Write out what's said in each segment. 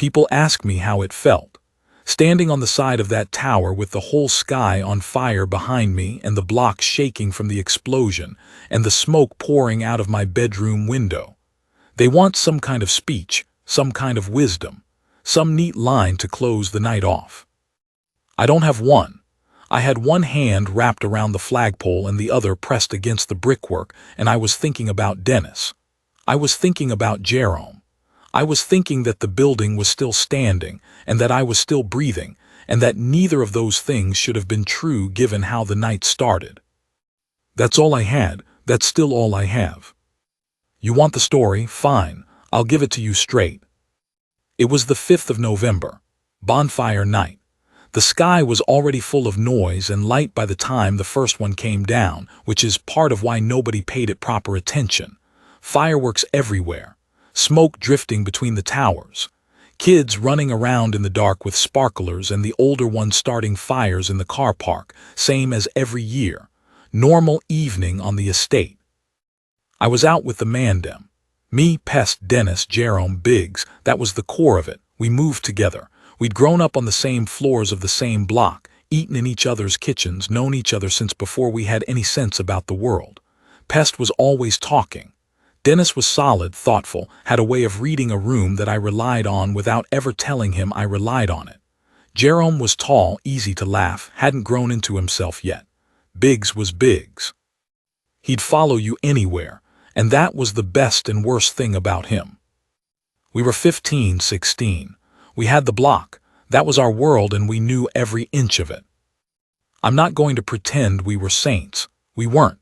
People ask me how it felt. Standing on the side of that tower with the whole sky on fire behind me and the block shaking from the explosion and the smoke pouring out of my bedroom window. They want some kind of speech, some kind of wisdom, some neat line to close the night off. I don't have one. I had one hand wrapped around the flagpole and the other pressed against the brickwork, and I was thinking about Dennis. I was thinking about Jerome. I was thinking that the building was still standing, and that I was still breathing, and that neither of those things should have been true given how the night started. That's all I had. That's still all I have. You want the story? Fine. I'll give it to you straight. It was the 5th of November, bonfire night. The sky was already full of noise and light by the time the first one came down, which is part of why nobody paid it proper attention. Fireworks everywhere. Smoke drifting between the towers. Kids running around in the dark with sparklers and the older ones starting fires in the car park, same as every year. Normal evening on the estate. I was out with the Wyndham. Me, Pest, Dennis, Jerome, Biggs, that was the core of it. We moved together. We'd grown up on the same floors of the same block, eaten in each other's kitchens, known each other since before we had any sense about the world. Pest was always talking. Dennis was solid, thoughtful, had a way of reading a room that I relied on without ever telling him I relied on it. Jerome was tall, easy to laugh, hadn't grown into himself yet. Biggs was Biggs. He'd follow you anywhere, and that was the best and worst thing about him. We were 15, 16. We had the block. That was our world, and we knew every inch of it. I'm not going to pretend we were saints. We weren't.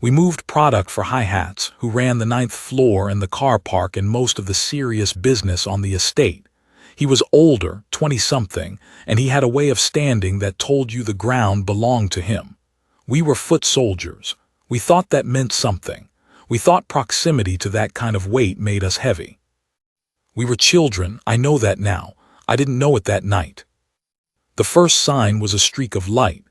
We moved product for hi-hats, who ran the 9th floor and the car park and most of the serious business on the estate. He was older, 20-something, and he had a way of standing that told you the ground belonged to him. We were foot soldiers. We thought that meant something. We thought proximity to that kind of weight made us heavy. We were children, I know that now. I didn't know it that night. The first sign was a streak of light.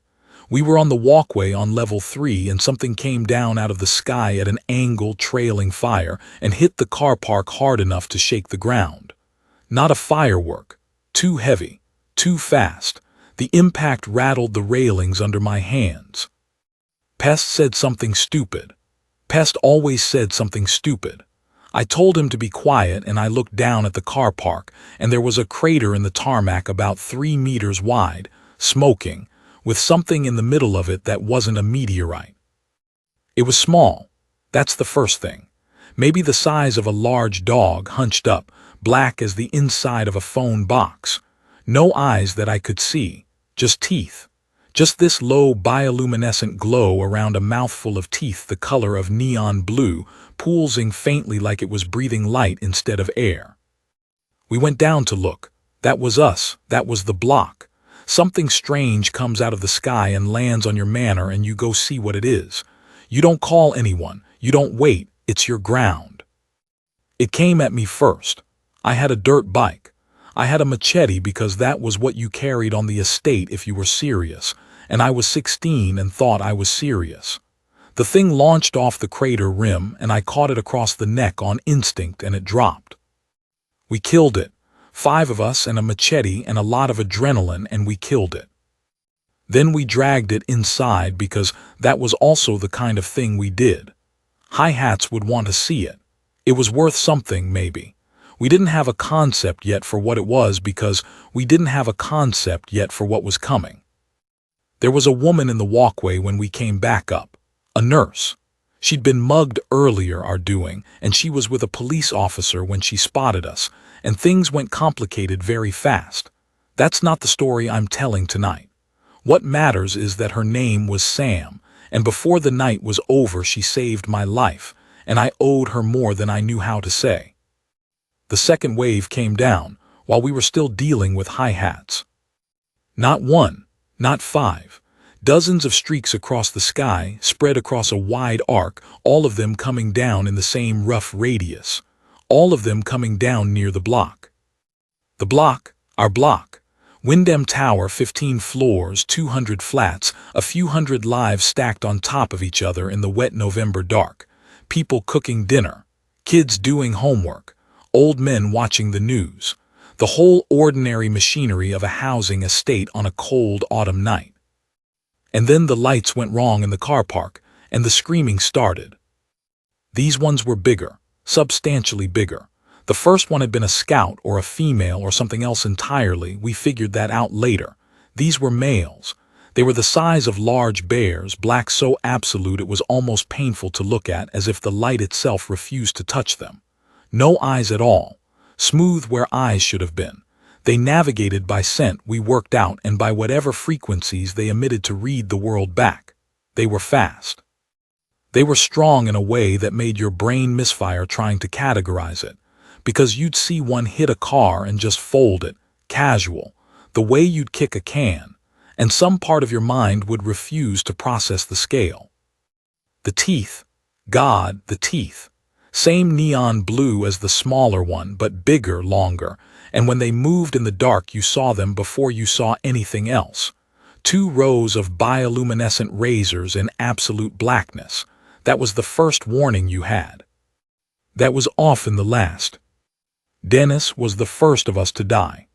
We were on the walkway on level 3 and something came down out of the sky at an angle trailing fire and hit the car park hard enough to shake the ground. Not a firework. Too heavy. Too fast. The impact rattled the railings under my hands. Pest said something stupid. Pest always said something stupid. I told him to be quiet and I looked down at the car park and there was a crater in the tarmac about 3 meters wide, smoking, with something in the middle of it that wasn't a meteorite. It was small. That's the first thing. Maybe the size of a large dog hunched up, black as the inside of a phone box. No eyes that I could see, just teeth. Just this low bioluminescent glow around a mouthful of teeth the color of neon blue, pulsing faintly like it was breathing light instead of air. We went down to look. That was us. That was the block. Something strange comes out of the sky and lands on your manor and you go see what it is. You don't call anyone. You don't wait. It's your ground. It came at me first. I had a dirt bike. I had a machete because that was what you carried on the estate if you were serious, and I was 16 and thought I was serious. The thing launched off the crater rim and I caught it across the neck on instinct and it dropped. We killed it. 5 of us and a machete and a lot of adrenaline, and we killed it. Then we dragged it inside because that was also the kind of thing we did. Hi-hats would want to see it. It was worth something, maybe. We didn't have a concept yet for what it was because we didn't have a concept yet for what was coming. There was a woman in the walkway when we came back up. A nurse. She'd been mugged earlier, our doing, and she was with a police officer when she spotted us, and things went complicated very fast. That's not the story I'm telling tonight. What matters is that her name was Sam, and before the night was over she saved my life, and I owed her more than I knew how to say. The second wave came down, while we were still dealing with hi-hats. Not 1, not 5. Dozens of streaks across the sky, spread across a wide arc, all of them coming down in the same rough radius. All of them coming down near the block. The block, our block. Wyndham Tower, 15 floors, 200 flats, a few hundred lives stacked on top of each other in the wet November dark. People cooking dinner. Kids doing homework. Old men watching the news. the whole ordinary machinery of a housing estate on a cold autumn night. And then the lights went wrong in the car park, and the screaming started. These ones were bigger, substantially bigger. The first one had been a scout or a female or something else entirely. We figured that out later. These were males. They were the size of large bears, black so absolute it was almost painful to look at, as if the light itself refused to touch them. No eyes at all, smooth where eyes should have been. They navigated by scent we worked out and by whatever frequencies they emitted to read the world back. They were fast. They were strong in a way that made your brain misfire trying to categorize it, because you'd see one hit a car and just fold it, casual, the way you'd kick a can, and some part of your mind would refuse to process the scale. The teeth. God, the teeth. Same neon blue as the smaller one, but bigger, longer, and when they moved in the dark you saw them before you saw anything else. 2 rows of bioluminescent razors in absolute blackness. That was the first warning you had. That was often the last. Dennis was the first of us to die.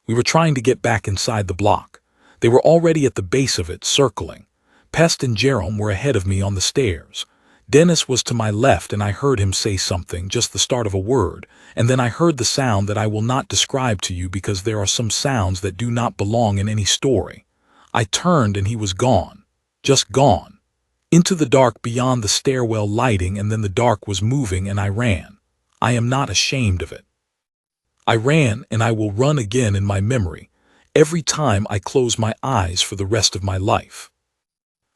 We were trying to get back inside the block. They were already at the base of it, circling. Pest and Jerome were ahead of me on the stairs. Dennis was to my left and I heard him say something, just the start of a word, and then I heard the sound that I will not describe to you because there are some sounds that do not belong in any story. I turned and he was gone. Just gone. Into the dark beyond the stairwell lighting, and then the dark was moving and I ran. I am not ashamed of it. I ran and I will run again in my memory, every time I close my eyes for the rest of my life.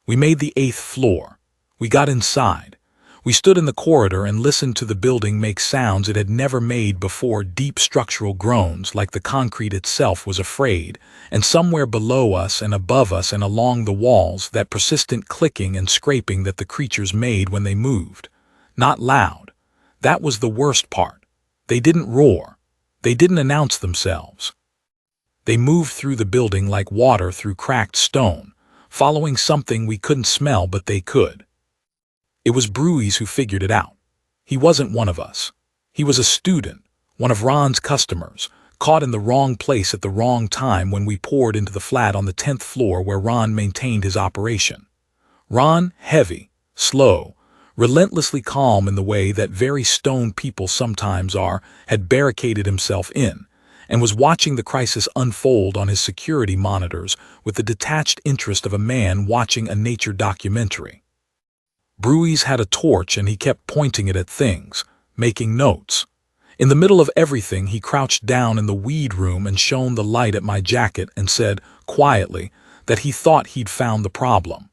We made the 8th floor. We got inside. We stood in the corridor and listened to the building make sounds it had never made before, deep structural groans like the concrete itself was afraid, and somewhere below us and above us and along the walls that persistent clicking and scraping that the creatures made when they moved. Not loud. That was the worst part. They didn't roar. They didn't announce themselves. They moved through the building like water through cracked stone, following something we couldn't smell but they could. It was Bruys who figured it out. He wasn't one of us. He was a student, one of Ron's customers, caught in the wrong place at the wrong time when we poured into the flat on the 10th floor where Ron maintained his operation. Ron, heavy, slow, relentlessly calm in the way that very stone people sometimes are, had barricaded himself in, and was watching the crisis unfold on his security monitors with the detached interest of a man watching a nature documentary. Bruys had a torch and he kept pointing it at things, making notes. In the middle of everything he crouched down in the weed room and shone the light at my jacket and said, quietly, that he thought he'd found the problem.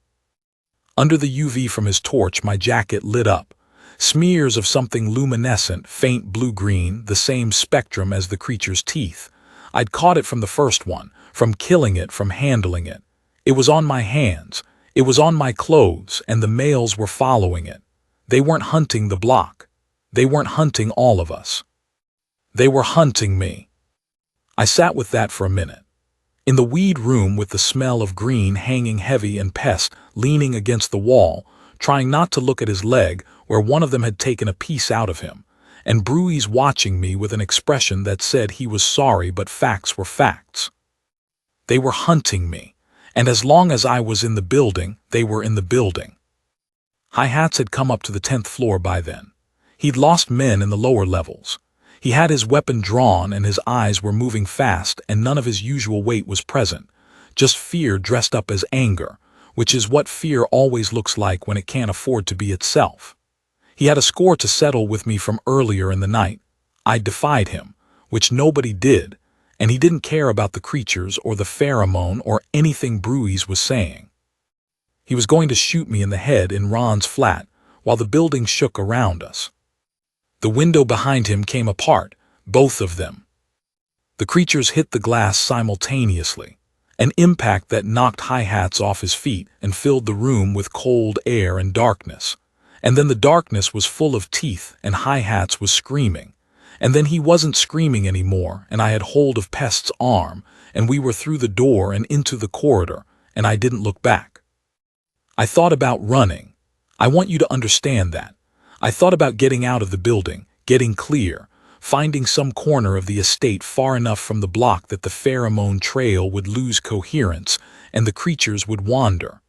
Under the UV from his torch my jacket lit up. Smears of something luminescent, faint blue-green, the same spectrum as the creature's teeth. I'd caught it from the first one, from killing it, from handling it. It was on my hands. It was on my clothes, and the males were following it. They weren't hunting the block. They weren't hunting all of us. They were hunting me. I sat with that for a minute. In the weed room with the smell of green hanging heavy and Pest leaning against the wall, trying not to look at his leg where one of them had taken a piece out of him, and Bruys watching me with an expression that said he was sorry but facts were facts. They were hunting me. And as long as I was in the building, they were in the building. Hi-Hats had come up to the 10th floor by then. He'd lost men in the lower levels. He had his weapon drawn and his eyes were moving fast and none of his usual weight was present, just fear dressed up as anger, which is what fear always looks like when it can't afford to be itself. He had a score to settle with me from earlier in the night. I defied him, which nobody did, and he didn't care about the creatures or the pheromone or anything Bruys was saying. He was going to shoot me in the head in Ron's flat while the building shook around us. The window behind him came apart, both of them. The creatures hit the glass simultaneously, an impact that knocked Hi-Hats off his feet and filled the room with cold air and darkness. And then the darkness was full of teeth and Hi-Hats was screaming. And then he wasn't screaming anymore, and I had hold of Pest's arm, and we were through the door and into the corridor, and I didn't look back. I thought about running. I want you to understand that. I thought about getting out of the building, getting clear, finding some corner of the estate far enough from the block that the pheromone trail would lose coherence and the creatures would wander.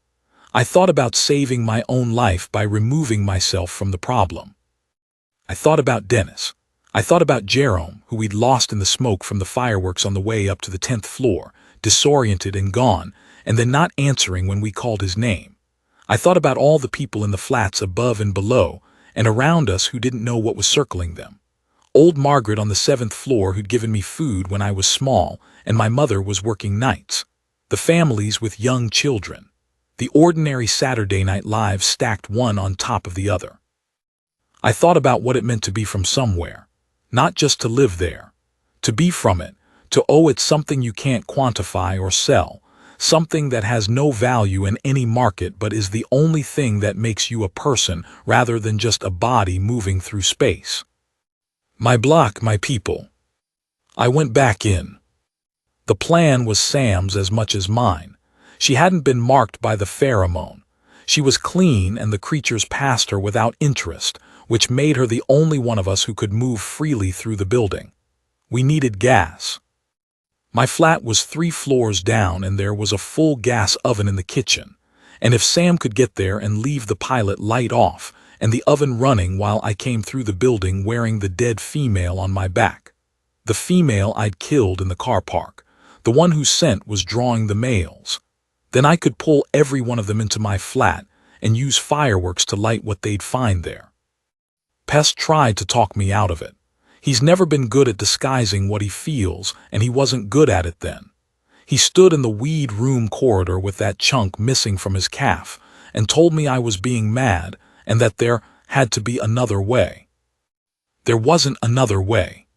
I thought about saving my own life by removing myself from the problem. I thought about Dennis. I thought about Jerome, who we'd lost in the smoke from the fireworks on the way up to the 10th floor, disoriented and gone, and then not answering when we called his name. I thought about all the people in the flats above and below, and around us who didn't know what was circling them. Old Margaret on the 7th floor who'd given me food when I was small, and my mother was working nights. The families with young children. The ordinary Saturday night lives stacked one on top of the other. I thought about what it meant to be from somewhere, not just to live there. To be from it, to owe it something you can't quantify or sell, something that has no value in any market but is the only thing that makes you a person rather than just a body moving through space. My block, my people. I went back in. The plan was Sam's as much as mine. She hadn't been marked by the pheromone. She was clean and the creatures passed her without interest, which made her the only one of us who could move freely through the building. We needed gas. My flat was 3 floors down and there was a full gas oven in the kitchen. And if Sam could get there and leave the pilot light off and the oven running while I came through the building wearing the dead female on my back. The female I'd killed in the car park. The one whose scent was drawing the males. Then I could pull every one of them into my flat and use fireworks to light what they'd find there. Pest tried to talk me out of it. He's never been good at disguising what he feels, and he wasn't good at it then. He stood in the weed room corridor with that chunk missing from his calf and told me I was being mad and that there had to be another way. There wasn't another way.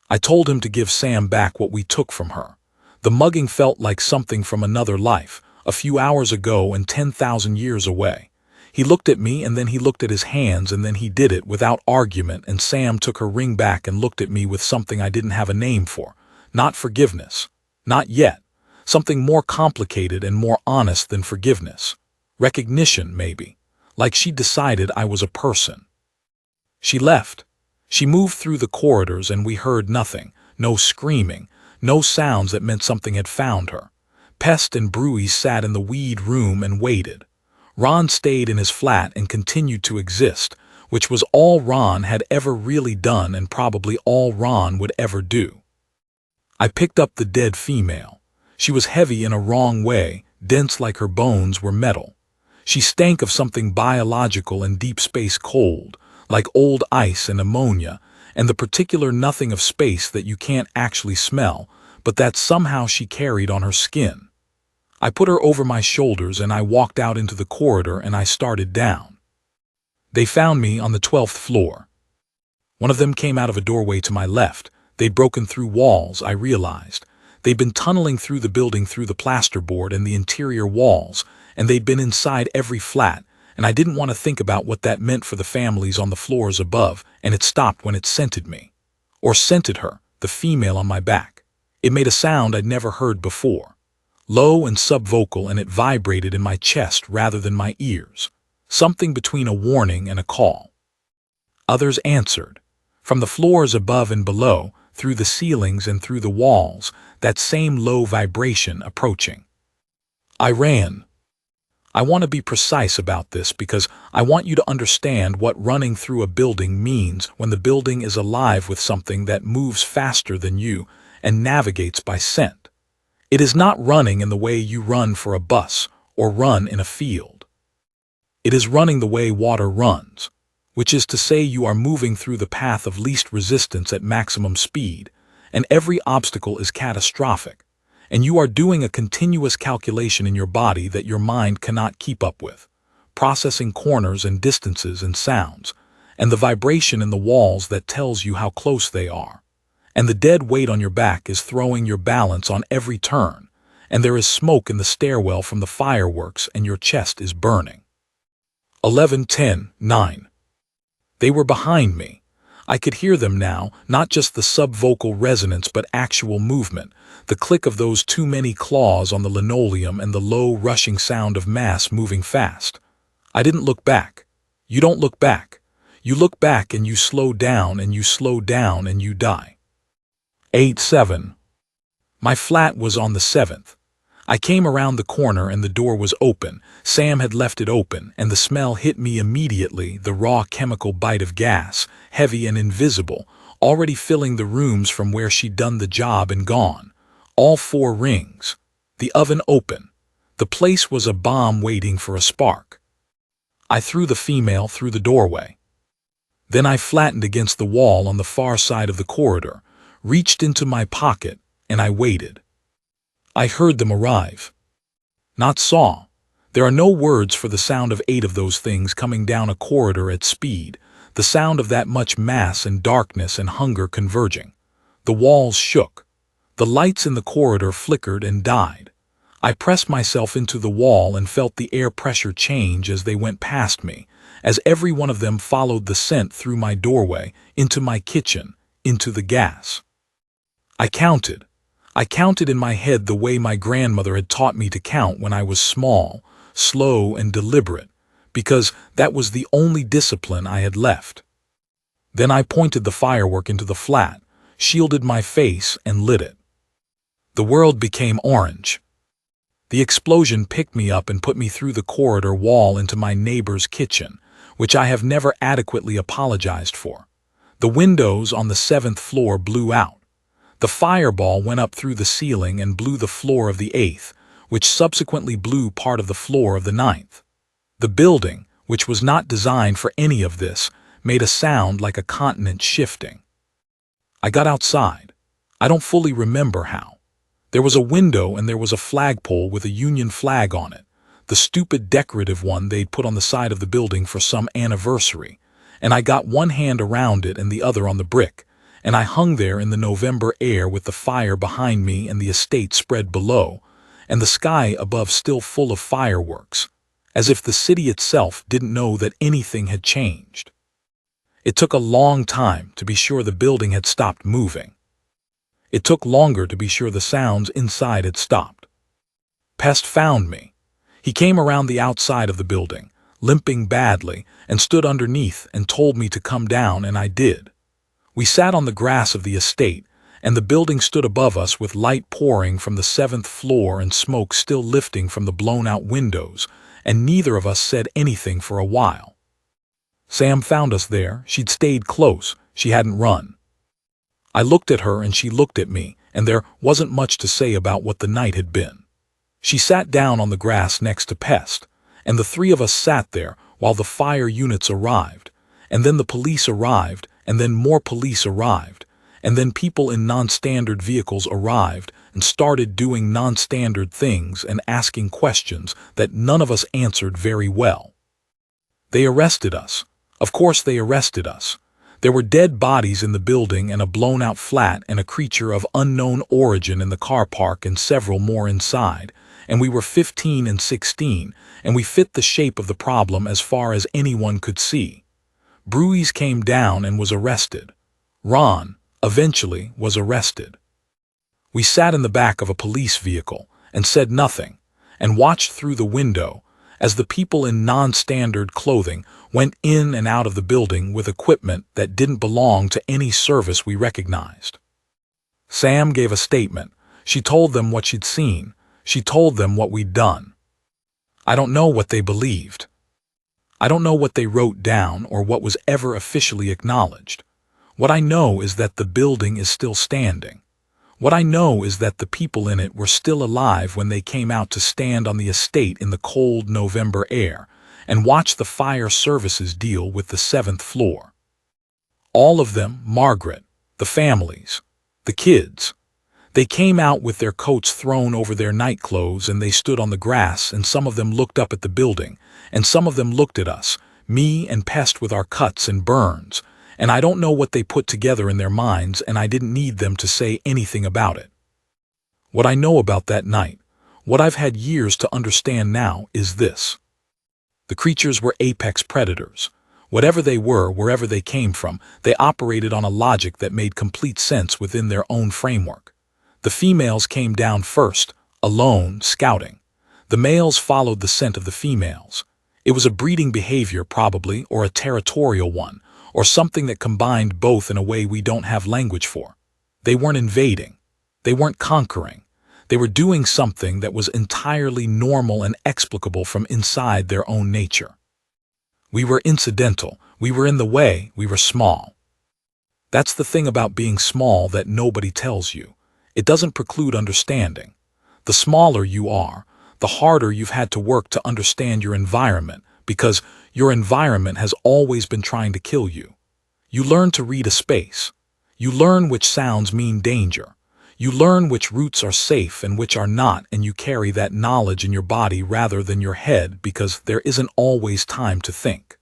I told him to give Sam back what we took from her. The mugging felt like something from another life, a few hours ago and 10,000 years away. He looked at me and then he looked at his hands and then he did it without argument, and Sam took her ring back and looked at me with something I didn't have a name for. Not forgiveness. Not yet. Something more complicated and more honest than forgiveness. Recognition, maybe. Like she decided I was a person. She left. She moved through the corridors and we heard nothing. No screaming. No sounds that meant something had found her. Pest and Brewy sat in the weed room and waited. Ron stayed in his flat and continued to exist, which was all Ron had ever really done and probably all Ron would ever do. I picked up the dead female. She was heavy in a wrong way, dense like her bones were metal. She stank of something biological and deep space cold, like old ice and ammonia, and the particular nothing of space that you can't actually smell, but that somehow she carried on her skin. I put her over my shoulders and I walked out into the corridor and I started down. They found me on the 12th floor. One of them came out of a doorway to my left. They'd broken through walls, I realized. They'd been tunneling through the building through the plasterboard and the interior walls, and they'd been inside every flat, and I didn't want to think about what that meant for the families on the floors above, and it stopped when it scented me. Or scented her, the female on my back. It made a sound I'd never heard before. Low and subvocal, and it vibrated in my chest rather than my ears. Something between a warning and a call. Others answered. From the floors above and below, through the ceilings and through the walls, that same low vibration approaching. I ran. I want to be precise about this because I want you to understand what running through a building means when the building is alive with something that moves faster than you and navigates by scent. It is not running in the way you run for a bus or run in a field. It is running the way water runs, which is to say you are moving through the path of least resistance at maximum speed, and every obstacle is catastrophic, and you are doing a continuous calculation in your body that your mind cannot keep up with, processing corners and distances and sounds, and the vibration in the walls that tells you how close they are. And the dead weight on your back is throwing your balance on every turn, and there is smoke in the stairwell from the fireworks and your chest is burning. 11, 10, 9. They were behind me. I could hear them now, not just the subvocal resonance but actual movement, the click of those too many claws on the linoleum and the low rushing sound of mass moving fast. I didn't look back. You don't look back. You look back and you slow down and you slow down and you die. 8-7. My flat was on the 7th. I came around the corner and the door was open. Sam had left it open, and the smell hit me immediately, the raw chemical bite of gas, heavy and invisible, already filling the rooms from where she'd done the job and gone. All 4 rings. The oven open. The place was a bomb waiting for a spark. I threw the female through the doorway. Then I flattened against the wall on the far side of the corridor, reached into my pocket, and I waited. I heard them arrive. Not saw. There are no words for the sound of 8 of those things coming down a corridor at speed, the sound of that much mass and darkness and hunger converging. The walls shook. The lights in the corridor flickered and died. I pressed myself into the wall and felt the air pressure change as they went past me, as every one of them followed the scent through my doorway, into my kitchen, into the gas. I counted. I counted in my head the way my grandmother had taught me to count when I was small, slow and deliberate, because that was the only discipline I had left. Then I pointed the firework into the flat, shielded my face, and lit it. The world became orange. The explosion picked me up and put me through the corridor wall into my neighbor's kitchen, which I have never adequately apologized for. The windows on the 7th floor blew out. The fireball went up through the ceiling and blew the floor of the 8th, which subsequently blew part of the floor of the 9th. The building, which was not designed for any of this, made a sound like a continent shifting. I got outside. I don't fully remember how. There was a window and there was a flagpole with a Union flag on it, the stupid decorative one they'd put on the side of the building for some anniversary, and I got one hand around it and the other on the brick, and I hung there in the November air with the fire behind me and the estate spread below, and the sky above still full of fireworks, as if the city itself didn't know that anything had changed. It took a long time to be sure the building had stopped moving. It took longer to be sure the sounds inside had stopped. Pest found me. He came around the outside of the building, limping badly, and stood underneath and told me to come down, and I did. We sat on the grass of the estate, and the building stood above us with light pouring from the 7th floor and smoke still lifting from the blown-out windows, and neither of us said anything for a while. Sam found us there. She'd stayed close. She hadn't run. I looked at her and she looked at me, and there wasn't much to say about what the night had been. She sat down on the grass next to Pest, and the 3 of us sat there while the fire units arrived, and then the police arrived, and then more police arrived, and then people in non-standard vehicles arrived and started doing non-standard things and asking questions that none of us answered very well. They arrested us. Of course they arrested us. There were dead bodies in the building and a blown-out flat and a creature of unknown origin in the car park and several more inside, and we were 15 and 16, and we fit the shape of the problem as far as anyone could see. Bruise came down and was arrested. Ron, eventually, was arrested. We sat in the back of a police vehicle and said nothing, and watched through the window as the people in non-standard clothing went in and out of the building with equipment that didn't belong to any service we recognized. Sam gave a statement. She told them what she'd seen. She told them what we'd done. I don't know what they believed. I don't know what they wrote down or what was ever officially acknowledged. What I know is that the building is still standing. What I know is that the people in it were still alive when they came out to stand on the estate in the cold November air and watch the fire services deal with the 7th floor. All of them, Margaret, the families, the kids. They came out with their coats thrown over their nightclothes and they stood on the grass, and some of them looked up at the building, and some of them looked at us, me and Pest with our cuts and burns, and I don't know what they put together in their minds, and I didn't need them to say anything about it. What I know about that night, what I've had years to understand now, is this. The creatures were apex predators. Whatever they were, wherever they came from, they operated on a logic that made complete sense within their own framework. The females came down first, alone, scouting. The males followed the scent of the females. It was a breeding behavior, probably, or a territorial one, or something that combined both in a way we don't have language for. They weren't invading. They weren't conquering. They were doing something that was entirely normal and explicable from inside their own nature. We were incidental. We were in the way. We were small. That's the thing about being small that nobody tells you. It doesn't preclude understanding. The smaller you are, the harder you've had to work to understand your environment, because your environment has always been trying to kill you. You learn to read a space. You learn which sounds mean danger. You learn which routes are safe and which are not, and you carry that knowledge in your body rather than your head because there isn't always time to think.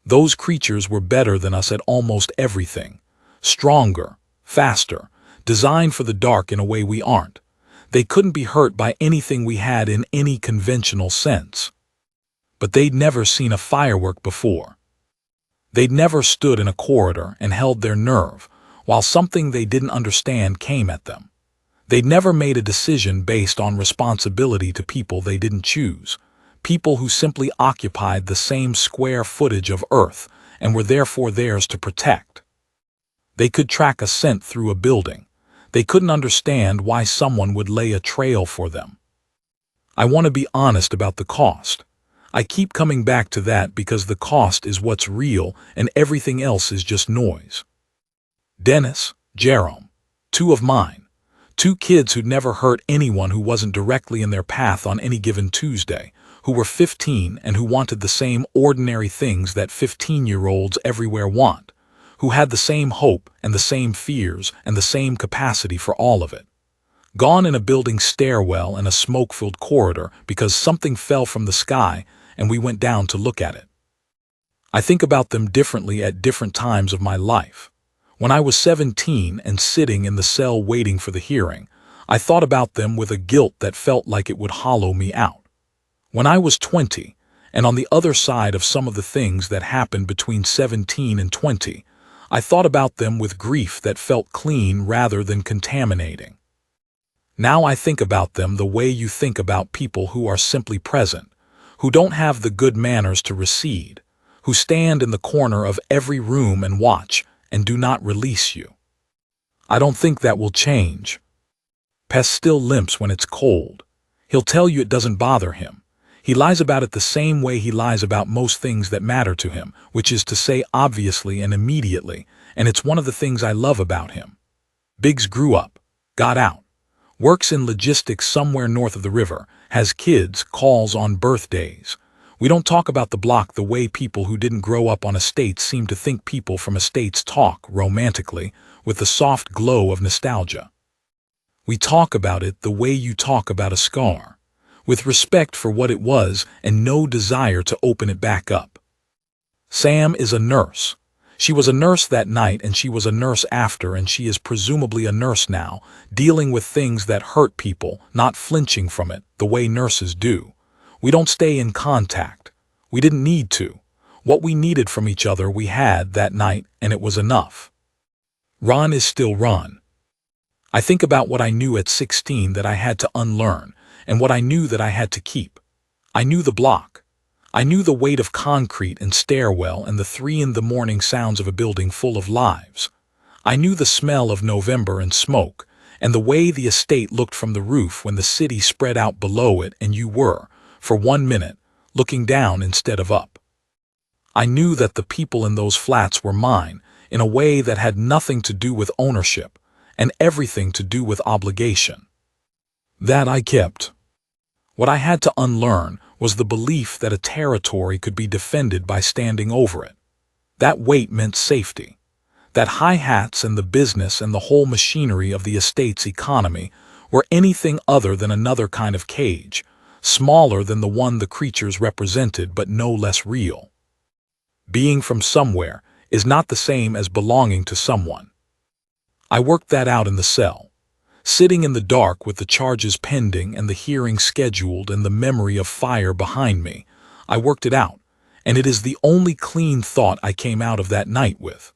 Those creatures were better than us at almost everything. Stronger, faster, designed for the dark in a way we aren't. They couldn't be hurt by anything we had in any conventional sense. But they'd never seen a firework before. They'd never stood in a corridor and held their nerve while something they didn't understand came at them. They'd never made a decision based on responsibility to people they didn't choose, people who simply occupied the same square footage of Earth and were therefore theirs to protect. They could track a scent through a building. They couldn't understand why someone would lay a trail for them. I want to be honest about the cost. I keep coming back to that because the cost is what's real and everything else is just noise. Dennis, Jerome, two of mine, two kids who'd never hurt anyone who wasn't directly in their path on any given Tuesday, who were 15 and who wanted the same ordinary things that 15-year-olds everywhere want, who had the same hope and the same fears and the same capacity for all of it. Gone in a building stairwell and a smoke-filled corridor because something fell from the sky and we went down to look at it. I think about them differently at different times of my life. When I was 17 and sitting in the cell waiting for the hearing, I thought about them with a guilt that felt like it would hollow me out. When I was 20, and on the other side of some of the things that happened between 17 and 20, I thought about them with grief that felt clean rather than contaminating. Now I think about them the way you think about people who are simply present, who don't have the good manners to recede, who stand in the corner of every room and watch and do not release you. I don't think that will change. Pest still limps when it's cold. He'll tell you it doesn't bother him. He lies about it the same way he lies about most things that matter to him, which is to say obviously and immediately, and it's one of the things I love about him. Biggs grew up, got out, works in logistics somewhere north of the river, has kids, calls on birthdays. We don't talk about the block the way people who didn't grow up on estates seem to think people from estates talk romantically, with the soft glow of nostalgia. We talk about it the way you talk about a scar, with respect for what it was and no desire to open it back up. Sam is a nurse. She was a nurse that night and she was a nurse after, and she is presumably a nurse now, dealing with things that hurt people, not flinching from it, the way nurses do. We don't stay in contact. We didn't need to. What we needed from each other we had that night, and it was enough. Ron is still Ron. I think about what I knew at 16 that I had to unlearn, and what I knew that I had to keep. I knew the block. I knew the weight of concrete and stairwell and the 3 in the morning sounds of a building full of lives. I knew the smell of November and smoke, and the way the estate looked from the roof when the city spread out below it and you were, for 1 minute, looking down instead of up. I knew that the people in those flats were mine in a way that had nothing to do with ownership and everything to do with obligation. That I kept. What I had to unlearn was the belief that a territory could be defended by standing over it. That weight meant safety. That hi-hats and the business and the whole machinery of the estate's economy were anything other than another kind of cage, smaller than the one the creatures represented but no less real. Being from somewhere is not the same as belonging to someone. I worked that out in the cell. Sitting in the dark with the charges pending and the hearing scheduled and the memory of fire behind me, I worked it out, and it is the only clean thought I came out of that night with.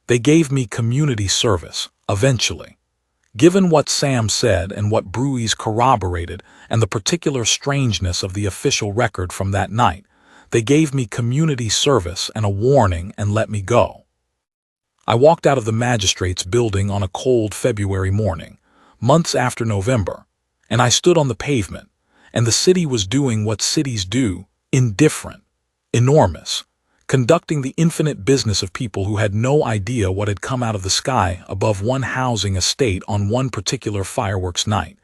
They gave me community service, eventually. Given what Sam said and what Bruys corroborated and the particular strangeness of the official record from that night, They gave me community service and a warning and let me go. I walked out of the magistrate's building on a cold February morning, months after November, and I stood on the pavement, and the city was doing what cities do, indifferent, enormous, conducting the infinite business of people who had no idea what had come out of the sky above one housing estate on one particular fireworks night,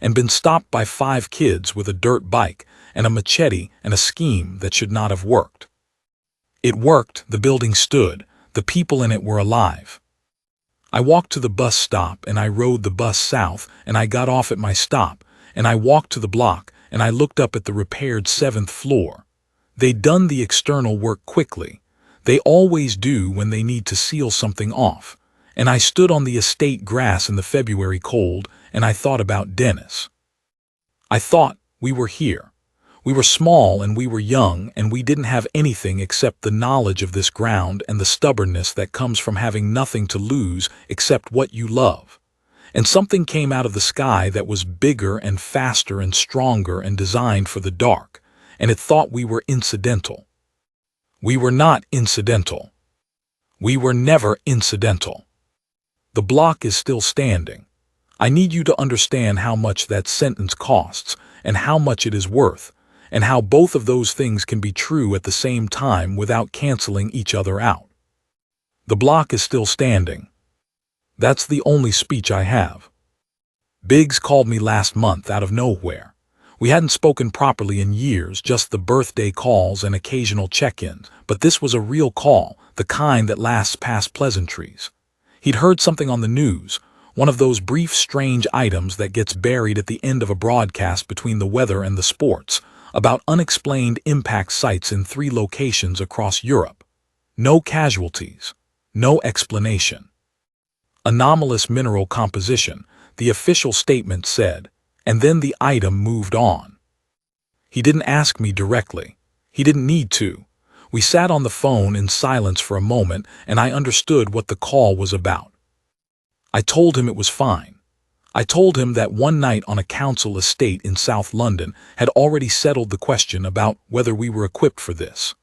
and been stopped by 5 kids with a dirt bike and a machete and a scheme that should not have worked. It worked, the building stood, the people in it were alive. I walked to the bus stop and I rode the bus south and I got off at my stop and I walked to the block and I looked up at the repaired 7th floor. They'd done the external work quickly. They always do when they need to seal something off. And I stood on the estate grass in the February cold and I thought about Dennis. I thought, we were here. We were small and we were young and we didn't have anything except the knowledge of this ground and the stubbornness that comes from having nothing to lose except what you love. And something came out of the sky that was bigger and faster and stronger and designed for the dark, and it thought we were incidental. We were not incidental. We were never incidental. The block is still standing. I need you to understand how much that sentence costs and how much it is worth, and how both of those things can be true at the same time without canceling each other out. The block is still standing. That's the only speech I have. Biggs called me last month out of nowhere. We hadn't spoken properly in years, just the birthday calls and occasional check-ins, but this was a real call, the kind that lasts past pleasantries. He'd heard something on the news, one of those brief, strange items that gets buried at the end of a broadcast between the weather and the sports, about unexplained impact sites in 3 locations across Europe. No casualties, no explanation. Anomalous mineral composition, the official statement said, and then the item moved on. He didn't ask me directly. He didn't need to. We sat on the phone in silence for a moment and I understood what the call was about. I told him it was fine. I told him that one night on a council estate in South London had already settled the question about whether we were equipped for this.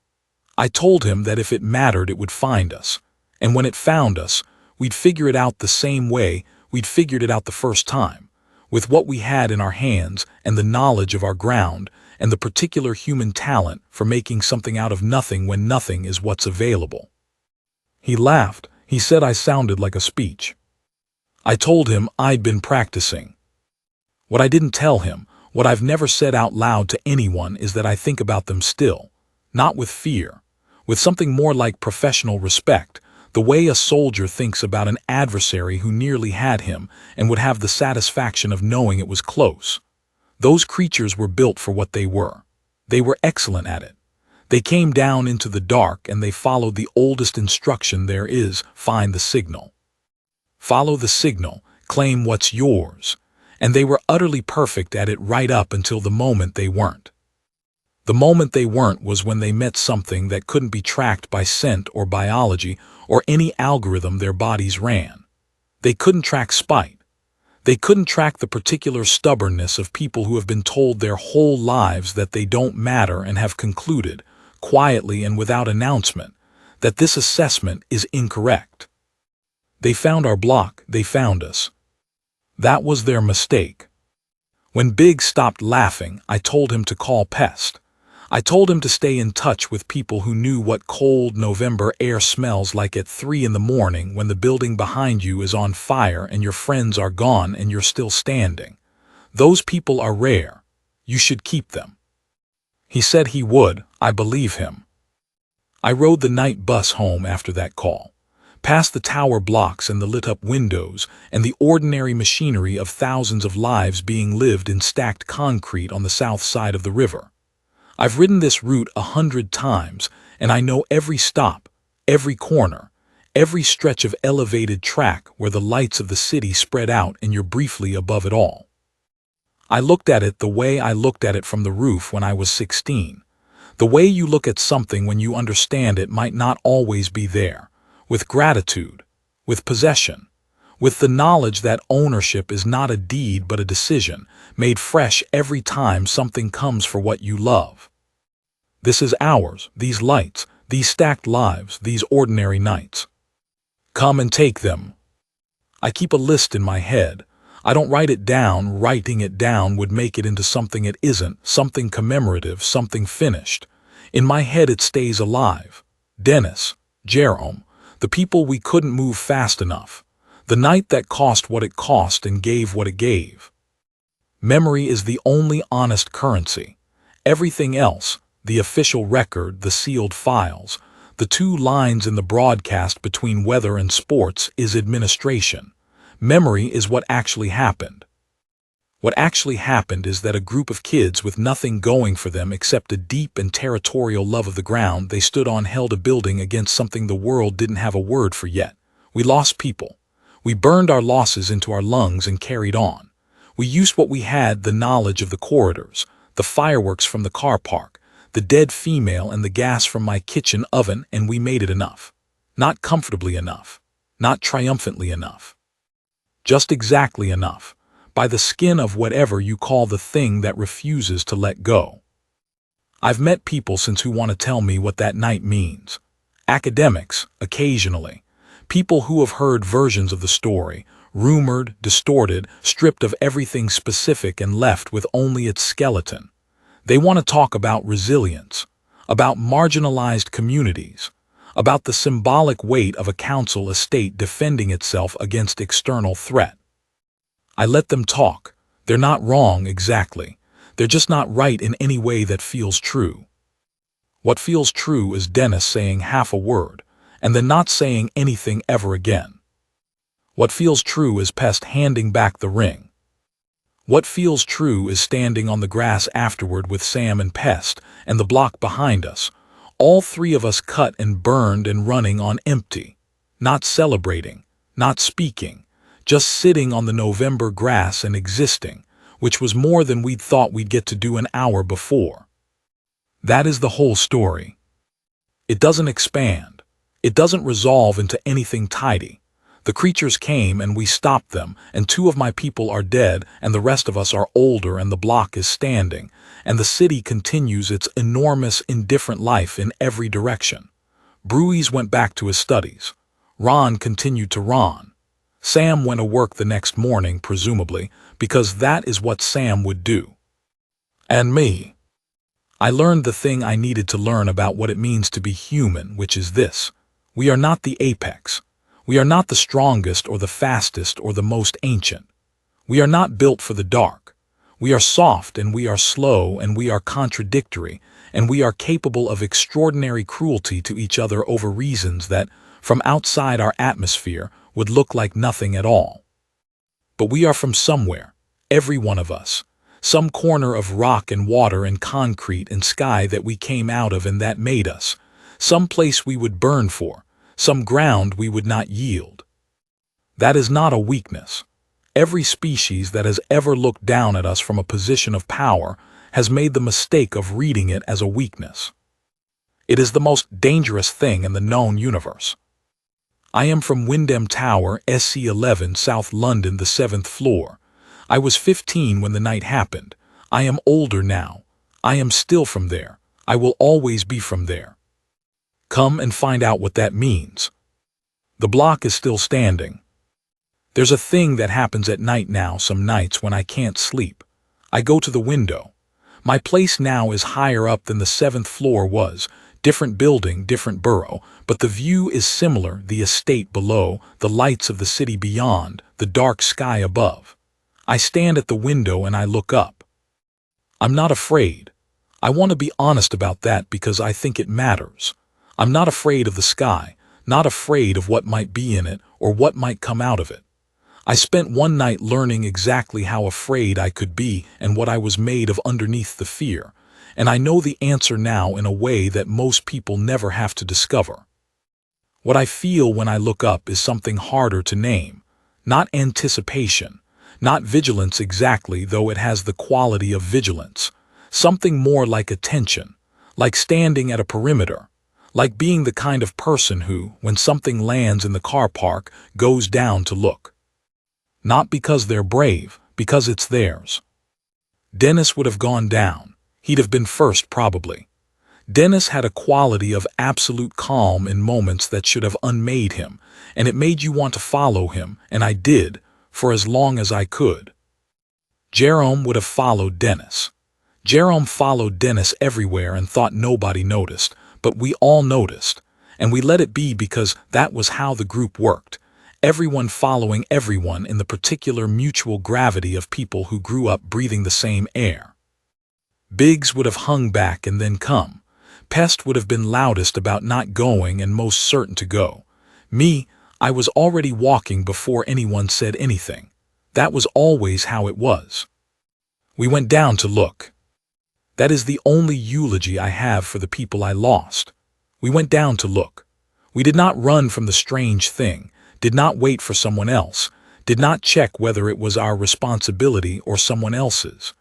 I told him that if it mattered it would find us, and when it found us, we'd figure it out the same way we'd figured it out the first time, with what we had in our hands and the knowledge of our ground and the particular human talent for making something out of nothing when nothing is what's available. He laughed. He said I sounded like a speech. I told him I'd been practicing. What I didn't tell him, what I've never said out loud to anyone, is that I think about them still, not with fear, with something more like professional respect, the way a soldier thinks about an adversary who nearly had him and would have the satisfaction of knowing it was close. Those creatures were built for what they were. They were excellent at it. They came down into the dark and they followed the oldest instruction there is, find the signal. Follow the signal, claim what's yours, and they were utterly perfect at it right up until the moment they weren't. The moment they weren't was when they met something that couldn't be tracked by scent or biology or any algorithm their bodies ran. They couldn't track spite. They couldn't track the particular stubbornness of people who have been told their whole lives that they don't matter and have concluded, quietly and without announcement, that this assessment is incorrect. They found our block, they found us. That was their mistake. When Big stopped laughing, I told him to call Pest. I told him to stay in touch with people who knew what cold November air smells like at 3 in the morning when the building behind you is on fire and your friends are gone and you're still standing. Those people are rare. You should keep them. He said he would. I believe him. I rode the night bus home after that call, past the tower blocks and the lit-up windows and the ordinary machinery of thousands of lives being lived in stacked concrete on the south side of the river. I've ridden this route 100 times, and I know every stop, every corner, every stretch of elevated track where the lights of the city spread out and you're briefly above it all. I looked at it the way I looked at it from the roof when I was 16. The way you look at something when you understand it might not always be there, with gratitude, with possession, with the knowledge that ownership is not a deed but a decision, made fresh every time something comes for what you love. This is ours, these lights, these stacked lives, these ordinary nights. Come and take them. I keep a list in my head. I don't write it down. Writing it down would make it into something it isn't, something commemorative, something finished. In my head it stays alive. Dennis, Jerome, the people we couldn't move fast enough. The night that cost what it cost and gave what it gave. Memory is the only honest currency. Everything else, the official record, the sealed files, the two lines in the broadcast between weather and sports, is administration. Memory is what actually happened. What actually happened is that a group of kids with nothing going for them except a deep and territorial love of the ground they stood on held a building against something the world didn't have a word for yet. We lost people. We burned our losses into our lungs and carried on. We used what we had, the knowledge of the corridors, the fireworks from the car park, the dead female and the gas from my kitchen oven, and we made it enough. Not comfortably enough. Not triumphantly enough. Just exactly enough. By the skin of whatever you call the thing that refuses to let go. I've met people since who want to tell me what that night means. Academics, occasionally. People who have heard versions of the story, rumored, distorted, stripped of everything specific and left with only its skeleton. They want to talk about resilience, about marginalized communities, about the symbolic weight of a council estate defending itself against external threat. I let them talk. They're not wrong exactly. They're just not right in any way that feels true. What feels true is Dennis saying half a word, and then not saying anything ever again. What feels true is Pest handing back the ring. What feels true is standing on the grass afterward with Sam and Pest and the block behind us, all three of us cut and burned and running on empty, not celebrating, not speaking, just sitting on the November grass and existing, which was more than we'd thought we'd get to do an hour before. That is the whole story. It doesn't expand. It doesn't resolve into anything tidy. The creatures came and we stopped them, and two of my people are dead, and the rest of us are older, and the block is standing, and the city continues its enormous, indifferent life in every direction. Bruys went back to his studies. Ron continued to Ron. Sam went to work the next morning, presumably, because that is what Sam would do. And me. I learned the thing I needed to learn about what it means to be human, which is this. We are not the apex. We are not the strongest or the fastest or the most ancient. We are not built for the dark. We are soft and we are slow and we are contradictory and we are capable of extraordinary cruelty to each other over reasons that, from outside our atmosphere, would look like nothing at all. But we are from somewhere, every one of us, some corner of rock and water and concrete and sky that we came out of and that made us, some place we would burn for, some ground we would not yield. That is not a weakness. Every species that has ever looked down at us from a position of power has made the mistake of reading it as a weakness. It is the most dangerous thing in the known universe. I am from Wyndham Tower, SC11, South London, the 7th floor. I was 15 when the night happened. I am older now. I am still from there. I will always be from there. Come and find out what that means. The block is still standing. There's a thing that happens at night now, some nights when I can't sleep. I go to the window. My place now is higher up than the 7th floor was, different building, different borough, but the view is similar, the estate below, the lights of the city beyond, the dark sky above. I stand at the window and I look up. I'm not afraid. I want to be honest about that because I think it matters. I'm not afraid of the sky, not afraid of what might be in it or what might come out of it. I spent one night learning exactly how afraid I could be and what I was made of underneath the fear, and I know the answer now in a way that most people never have to discover. What I feel when I look up is something harder to name, not anticipation, not vigilance exactly, though it has the quality of vigilance, something more like attention, like standing at a perimeter, like being the kind of person who, when something lands in the car park, goes down to look. Not because they're brave, because it's theirs. Dennis would have gone down. He'd have been first, probably. Dennis had a quality of absolute calm in moments that should have unmade him, and it made you want to follow him, and I did, for as long as I could. Jerome would have followed Dennis. Jerome followed Dennis everywhere and thought nobody noticed, but we all noticed, and we let it be because that was how the group worked, everyone following everyone in the particular mutual gravity of people who grew up breathing the same air. Biggs would have hung back and then come. Pest would have been loudest about not going and most certain to go. Me, I was already walking before anyone said anything. That was always how it was. We went down to look. That is the only eulogy I have for the people I lost. We went down to look. We did not run from the strange thing, did not wait for someone else, did not check whether it was our responsibility or someone else's.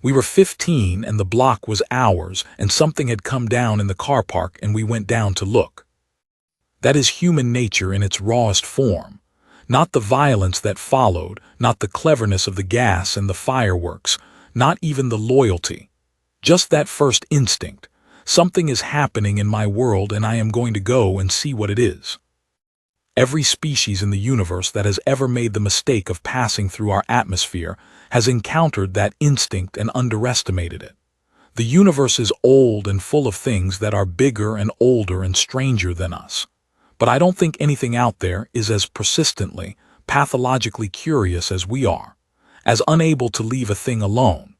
We were 15 and the block was ours, and something had come down in the car park and we went down to look. That is human nature in its rawest form. Not the violence that followed, not the cleverness of the gas and the fireworks, not even the loyalty. Just that first instinct. Something is happening in my world and I am going to go and see what it is. Every species in the universe that has ever made the mistake of passing through our atmosphere has encountered that instinct and underestimated it. The universe is old and full of things that are bigger and older and stranger than us. But I don't think anything out there is as persistently, pathologically curious as we are, as unable to leave a thing alone,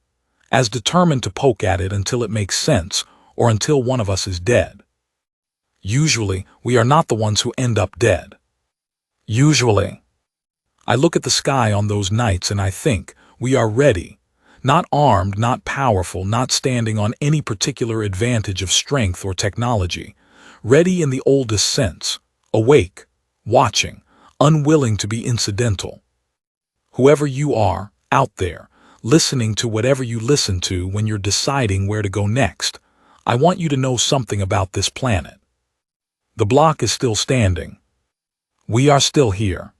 as determined to poke at it until it makes sense or until one of us is dead. Usually, we are not the ones who end up dead. Usually. I look at the sky on those nights and I think, we are ready, not armed, not powerful, not standing on any particular advantage of strength or technology, ready in the oldest sense, awake, watching, unwilling to be incidental. Whoever you are, out there, listening to whatever you listen to when you're deciding where to go next, I want you to know something about this planet. The block is still standing. We are still here.